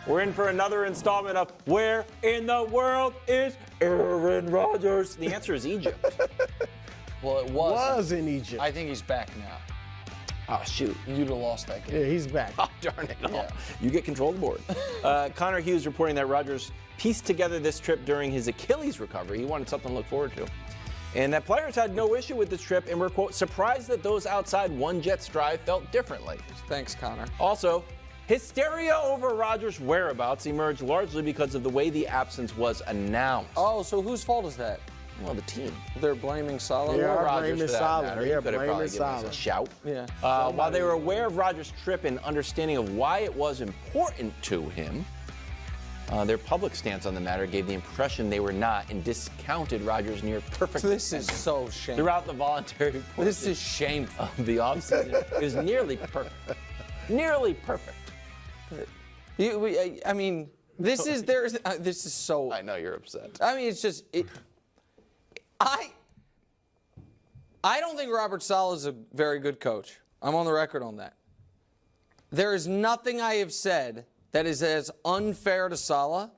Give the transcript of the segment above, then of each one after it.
We're in for another installment of Where in the World is Aaron Rodgers? The answer is Egypt. Well, it was in Egypt. I think he's back now. Oh, shoot. You'd have lost that game. Yeah, he's back. Oh, darn it. Yeah. You get control of the board. Connor Hughes reporting that Rodgers pieced together this trip during his Achilles recovery. He wanted something to look forward to. And that players had no issue with this trip and were, quote, surprised that those outside one Jets drive felt differently. Thanks, Connor. Also, hysteria over Rodgers' whereabouts emerged largely because of the way the absence was announced. Oh, so whose fault is that? Well, the team. They're blaming Salah? They Or are Rodgers, blaming for that Salah. matter. They He are could have probably blaming given us Salah. a shout. Yeah. While they were aware of Rodgers' trip and understanding of why it was important to him, their public stance on the matter gave the impression they were not and discounted Rodgers' near perfect This is attendance so shameful. throughout the voluntary portion This is shameful. of the offseason. It was nearly perfect. Nearly perfect. I mean, this is so. I know you're upset. I mean, it's just. I don't think Robert Saleh is a very good coach. I'm on the record on that. There is nothing I have said that is as unfair to Saleh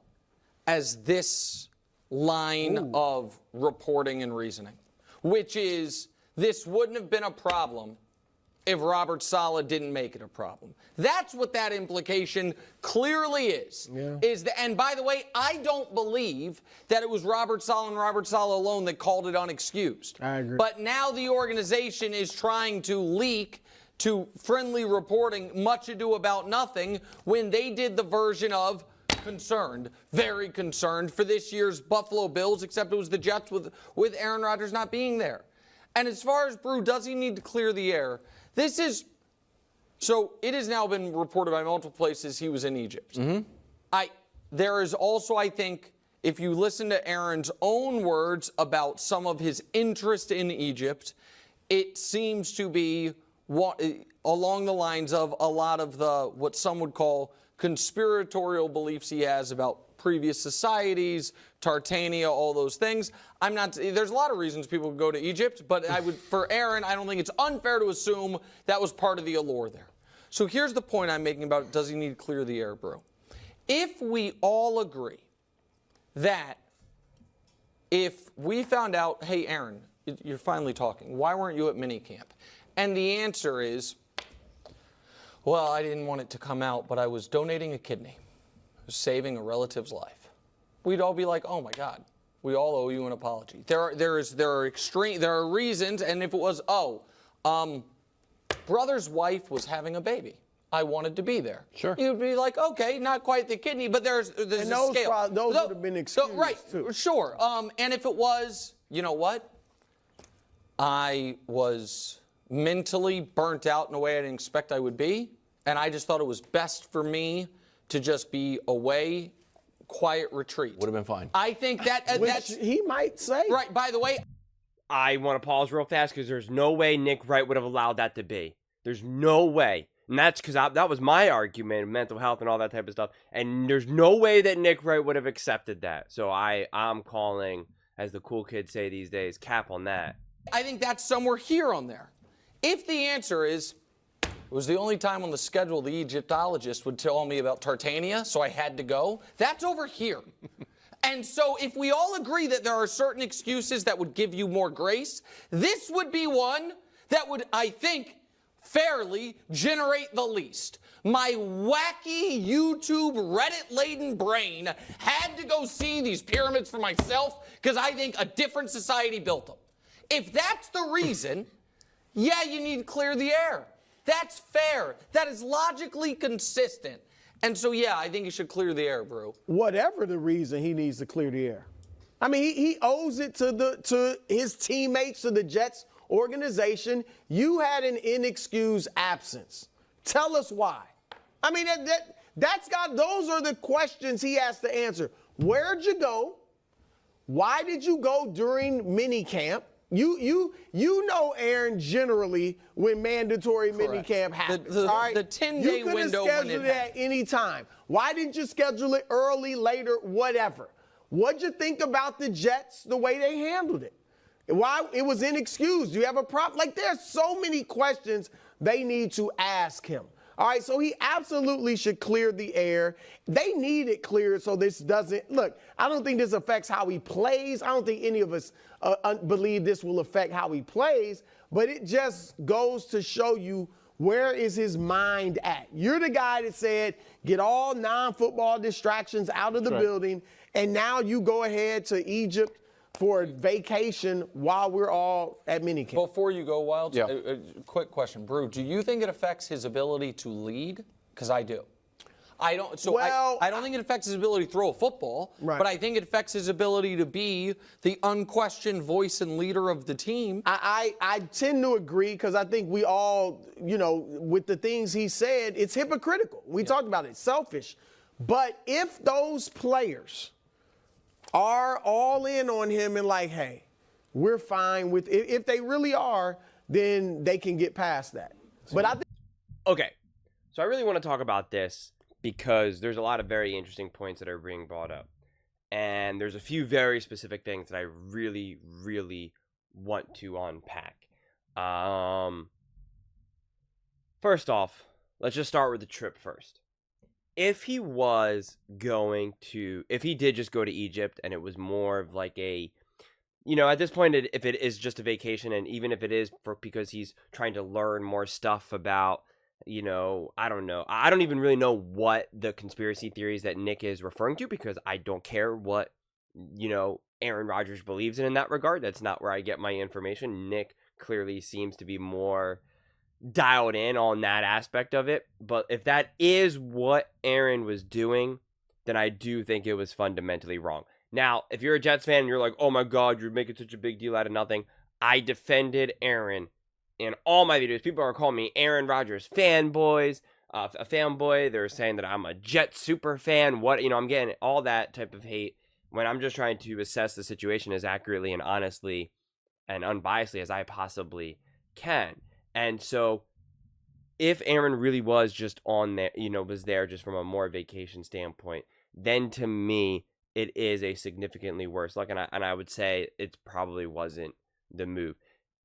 as this line of reporting and reasoning, which is this wouldn't have been a problem if Robert Saleh didn't make it a problem. That's what that implication clearly is. Yeah. And by the way, I don't believe that it was Robert Saleh and Robert Saleh alone that called it unexcused. I agree. But now the organization is trying to leak to friendly reporting much ado about nothing when they did the version of concerned, very concerned for this year's Buffalo Bills, except it was the Jets with Aaron Rodgers not being there. And as far as Brew, does he need to clear the air? So it has now been reported by multiple places he was in Egypt. Mm-hmm. There is also, I think, if you listen to Aaron's own words about some of his interest in Egypt, it seems to be along the lines of a lot of what some would call conspiratorial beliefs he has about previous societies, Tartania, all those things. There's a lot of reasons people would go to Egypt, but for Aaron, I don't think it's unfair to assume that was part of the allure there. So here's the point I'm making about does he need to clear the air, bro? If we all agree that if we found out, hey, Aaron, you're finally talking, why weren't you at minicamp? And the answer is, well, I didn't want it to come out, but I was donating a kidney. Saving a relative's life. We'd all be like, oh my God, we all owe you an apology. There are reasons, and if it was, brother's wife was having a baby. I wanted to be there. Sure. You'd be like, okay, not quite the kidney, but there's And a those scale. those would have been excused right, too. sure. And if it was, you know what? I was mentally burnt out in a way I didn't expect I would be, and I just thought it was best for me to just be away, quiet retreat. Would have been fine. I think that's he might say. right. By the way, I want to pause real fast because there's no way Nick Wright would have allowed that to be. There's no way. And that's because that was my argument, mental health and all that type of stuff. And there's no way that Nick Wright would have accepted that. So I'm calling, as the cool kids say these days, cap on that. I think that's somewhere here on there. If the answer is, it was the only time on the schedule the Egyptologist would tell me about Tartania, so I had to go. That's over here. And so if we all agree that there are certain excuses that would give you more grace, this would be one that would, I think, fairly generate the least. My wacky YouTube Reddit-laden brain had to go see these pyramids for myself because I think a different society built them. If that's the reason, yeah, you need to clear the air. That's fair. That is logically consistent. And so, yeah, I think you should clear the air, bro. Whatever the reason, he needs to clear the air. I mean, he owes it to his teammates, to the Jets organization. You had an inexcused absence. Tell us why. I mean, those are the questions he has to answer. Where'd you go? Why did you go during minicamp? You know, Aaron, generally when mandatory minicamp happens. The all right? 10-day window when it You could have scheduled it at any time. Why didn't you schedule it early, later, whatever? What'd you think about the Jets, the way they handled it? Why it was inexcused? Do you have a problem? Like, there's so many questions they need to ask him. All right, so he absolutely should clear the air. They need it cleared so this doesn't look. I don't think this affects how he plays. I don't think any of us believe this will affect how he plays, but it just goes to show you where is his mind at. You're the guy that said get all non-football distractions out of the building, and now you go ahead to Egypt for a vacation while we're all at minicamp. Before you go, Wild, a quick question. Brew, do you think it affects his ability to lead? Because I do. I don't. So I don't think it affects his ability to throw a football, but I think it affects his ability to be the unquestioned voice and leader of the team. I tend to agree because I think we all, with the things he said, it's hypocritical. We talked about it, selfish. But if those players are all in on him and like, hey, we're fine with it, if they really are, then they can get past that. But I think. Okay, so I really want to talk about this because there's a lot of very interesting points that are being brought up. And there's a few very specific things that I really, really want to unpack. First off, let's just start with the trip first. If he did just go to Egypt and it was more of like a, at this point, if it is just a vacation, and even if it is because he's trying to learn more stuff about, I don't know. I don't even really know what the conspiracy theories that Nick is referring to because I don't care what, Aaron Rodgers believes in that regard. That's not where I get my information. Nick clearly seems to be more dialed in on that aspect of it. But if that is what Aaron was doing, then I do think it was fundamentally wrong. Now, if you're a Jets fan and you're like, oh my God, you're making such a big deal out of nothing. I defended Aaron in all my videos. People are calling me Aaron Rodgers fanboys, a fanboy. They're saying that I'm a Jet super fan. I'm getting all that type of hate when I'm just trying to assess the situation as accurately and honestly and unbiasedly as I possibly can. And so if Aaron really was just on there, was there just from a more vacation standpoint, then to me, it is a significantly worse look. And I would say it probably wasn't the move.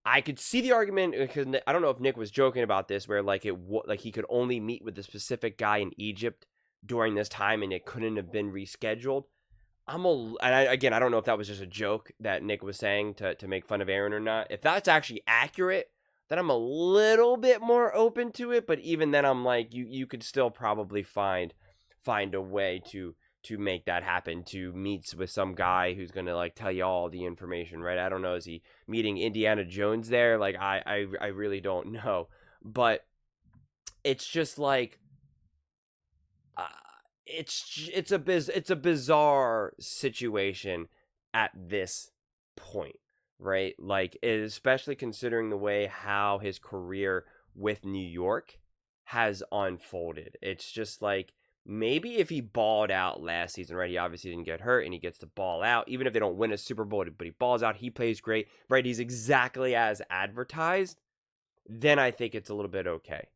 I could see the argument because I don't know if Nick was joking about this, where like he could only meet with a specific guy in Egypt during this time and it couldn't have been rescheduled. I don't know if that was just a joke that Nick was saying to make fun of Aaron or not. If that's actually accurate, then I'm a little bit more open to it. But even then, I'm like, you could still probably find a way to make that happen, to meet with some guy who's going to like tell you all the information, right? I don't know. Is he meeting Indiana Jones there? Like, I really don't know. But it's just like, it's a bizarre situation at this point, right? Like, especially considering the way how his career with New York has unfolded. It's just like, maybe if he balled out last season, right? He obviously didn't get hurt and he gets to ball out. Even if they don't win a Super Bowl, but he balls out, he plays great, right? He's exactly as advertised. Then I think it's a little bit okay.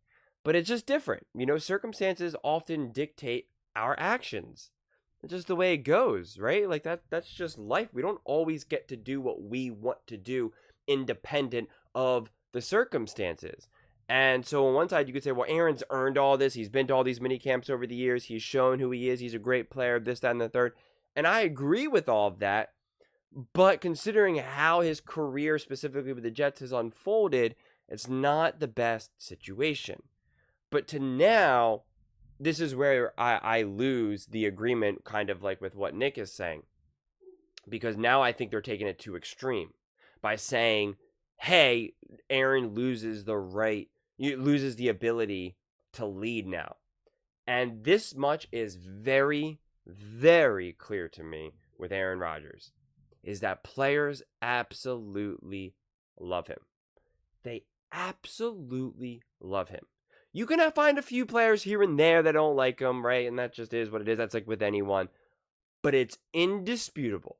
But it's just different. Circumstances often dictate our actions. It's just the way it goes, right? Like that's just life. We don't always get to do what we want to do independent of the circumstances. And so on one side, you could say, well, Aaron's earned all this. He's been to all these mini camps over the years. He's shown who he is. He's a great player, this, that, and the third. And I agree with all of that. But considering how his career, specifically with the Jets, has unfolded, it's not the best situation. But to now, this is where I lose the agreement kind of like with what Nick is saying. Because now I think they're taking it too extreme by saying, hey, Aaron loses the ability to lead now. And this much is very, very clear to me with Aaron Rodgers, is that players absolutely love him. They absolutely love him. You can find a few players here and there that don't like him, right? And that just is what it is. That's like with anyone. But it's indisputable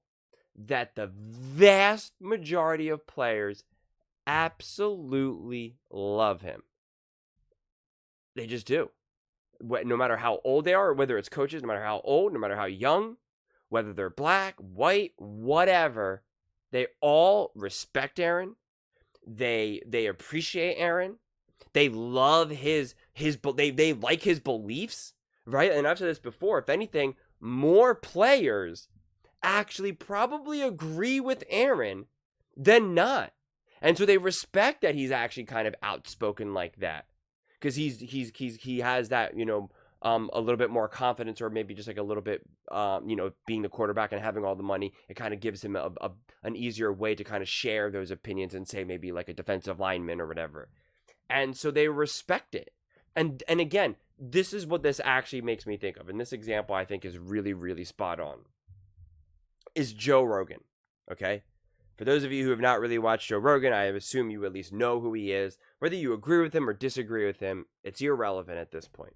that the vast majority of players absolutely love him. They just do. No matter how old they are, or whether it's coaches, no matter how old, no matter how young, whether they're black, white, whatever, they all respect Aaron. They appreciate Aaron. They love his they like his beliefs, right? And I've said this before. If anything, more players actually probably agree with Aaron than not. And so they respect that he's actually kind of outspoken like that, because he has that, a little bit more confidence, or maybe just like a little bit, being the quarterback and having all the money, it kind of gives him an easier way to kind of share those opinions and say maybe like a defensive lineman or whatever. And so they respect it. And again, this is what this actually makes me think of. And this example I think is really, really spot on. Is Joe Rogan, okay? For those of you who have not really watched Joe Rogan, I assume you at least know who he is. Whether you agree with him or disagree with him, it's irrelevant at this point.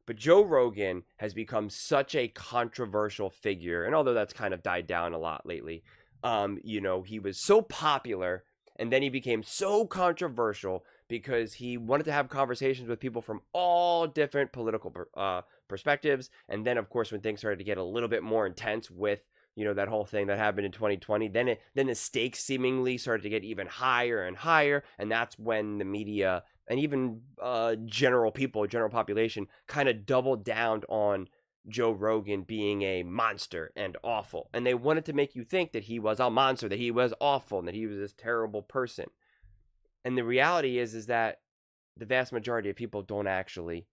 But Joe Rogan has become such a controversial figure, and although that's kind of died down a lot lately, he was so popular, and then he became so controversial because he wanted to have conversations with people from all different political perspectives. And then, of course, when things started to get a little bit more intense with that whole thing that happened in 2020, then the stakes seemingly started to get even higher and higher, and that's when the media and even general population kind of doubled down on Joe Rogan being a monster and awful, and they wanted to make you think that he was a monster, that he was awful, and that he was this terrible person. And the reality is that the vast majority of people don't actually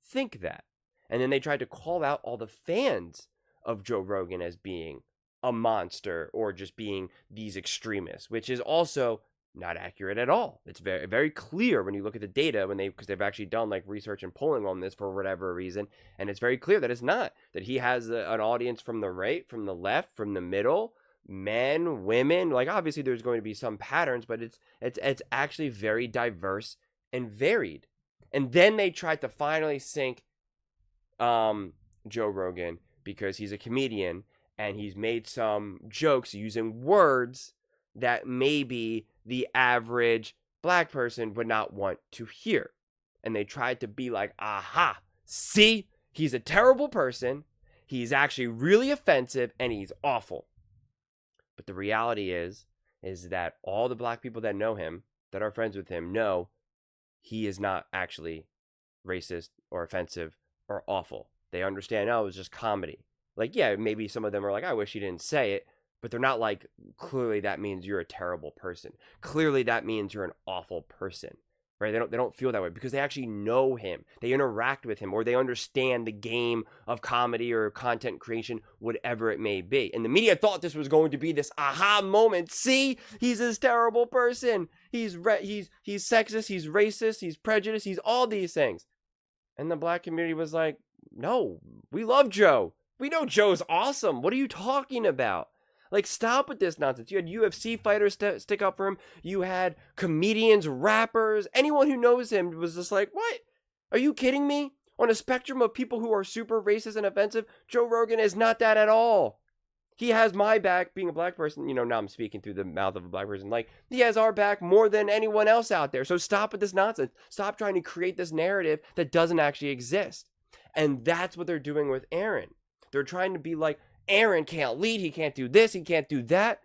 think that. And then they tried to call out all the fans of Joe Rogan as being a monster or just being these extremists, which is also not accurate at all. It's very, very clear when you look at the data, because they've actually done like research and polling on this for whatever reason, and it's very clear that it's not. That he has an audience from the right, from the left, from the middle, men, women. Like obviously there's going to be some patterns, but it's actually very diverse and varied. And then they tried to finally sink Joe Rogan because he's a comedian and he's made some jokes using words that maybe the average black person would not want to hear. And they tried to be like, aha, see, he's a terrible person. He's actually really offensive and he's awful. But the reality is that all the black people that know him, that are friends with him, know he is not actually racist or offensive or awful. They understand, it was just comedy. Like, yeah, maybe some of them are like, I wish he didn't say it, but they're not like, clearly that means you're a terrible person. Clearly that means you're an awful person, right? They don't feel that way because they actually know him. They interact with him, or they understand the game of comedy or content creation, whatever it may be. And the media thought this was going to be this aha moment. See, he's this terrible person. He's sexist, he's racist, he's prejudiced, he's all these things. And the black community was like, no, we love Joe. We know Joe's awesome. What are you talking about? Like, stop with this nonsense. You had UFC fighters stick up for him. You had comedians, rappers. Anyone who knows him was just like, what? Are you kidding me? On a spectrum of people who are super racist and offensive, Joe Rogan is not that at all. He has my back, being a black person. Now I'm speaking through the mouth of a black person. Like, he has our back more than anyone else out there. So stop with this nonsense. Stop trying to create this narrative that doesn't actually exist. And that's what they're doing with Aaron. They're trying to be like, Aaron can't lead, he can't do this, he can't do that.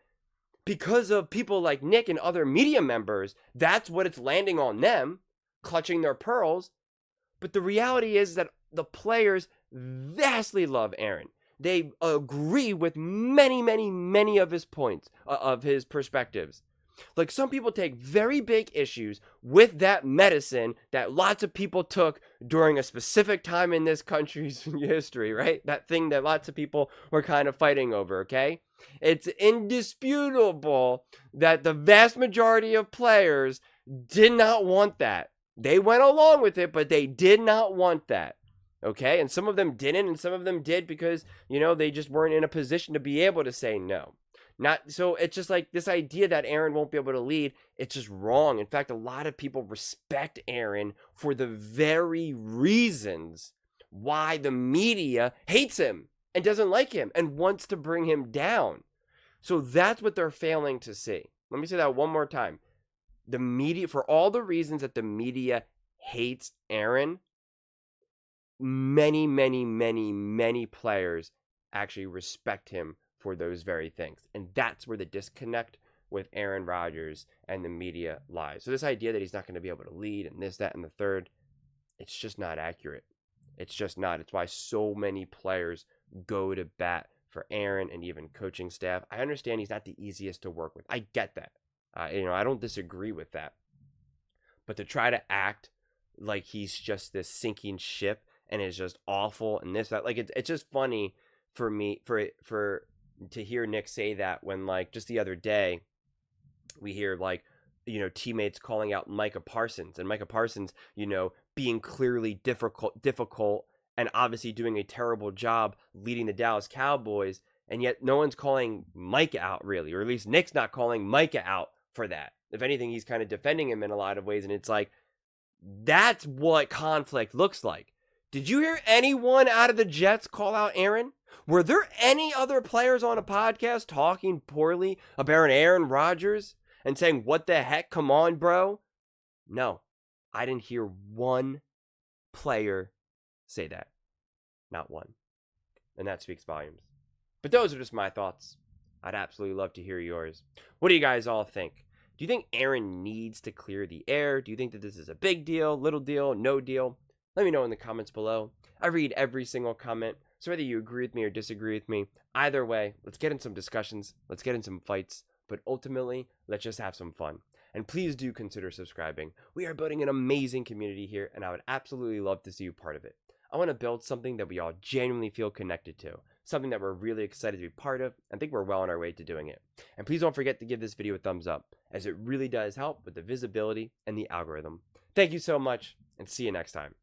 Because of people like Nick and other media members, that's what it's landing on them, clutching their pearls. But the reality is that the players vastly love Aaron. They agree with many, many, many of his points, of his perspectives. Like, some people take very big issues with that medicine that lots of people took during a specific time in this country's history, right? That thing that lots of people were kind of fighting over, okay? It's indisputable that the vast majority of players did not want that. They went along with it, but they did not want that, okay? And some of them didn't, and some of them did because, they just weren't in a position to be able to say no. So it's just like this idea that Aaron won't be able to lead, it's just wrong. In fact, a lot of people respect Aaron for the very reasons why the media hates him and doesn't like him and wants to bring him down. So that's what they're failing to see. Let me say that one more time. The media, for all the reasons that the media hates Aaron, many, many, many, many players actually respect him for those very things. And that's where the disconnect with Aaron Rodgers and the media lies. So this idea that he's not going to be able to lead and this, that, and the third, it's just not accurate. It's just not. It's why so many players go to bat for Aaron and even coaching staff. I understand he's not the easiest to work with. I get that. I don't disagree with that. But to try to act like he's just this sinking ship and is just awful and this, that, like, it's just funny for me to hear Nick say that when, like, just the other day we hear, like, teammates calling out Micah Parsons, and Micah Parsons, being clearly difficult and obviously doing a terrible job leading the Dallas Cowboys, and yet no one's calling Micah out, really, or at least Nick's not calling Micah out for that. If anything, he's kind of defending him in a lot of ways, and it's like, that's what conflict looks like. Did you hear anyone out of the Jets call out Aaron? Were there any other players on a podcast talking poorly about Aaron Rodgers and saying, what the heck, come on, bro? No, I didn't hear one player say that. Not one. And that speaks volumes. But those are just my thoughts. I'd absolutely love to hear yours. What do you guys all think? Do you think Aaron needs to clear the air? Do you think that this is a big deal, little deal, no deal? Let me know in the comments below. I read every single comment, so whether you agree with me or disagree with me, either way, let's get in some discussions, let's get in some fights, but ultimately, let's just have some fun. And please do consider subscribing. We are building an amazing community here, and I would absolutely love to see you part of it. I want to build something that we all genuinely feel connected to, something that we're really excited to be part of, and think we're well on our way to doing it. And please don't forget to give this video a thumbs up, as it really does help with the visibility and the algorithm. Thank you so much, and see you next time.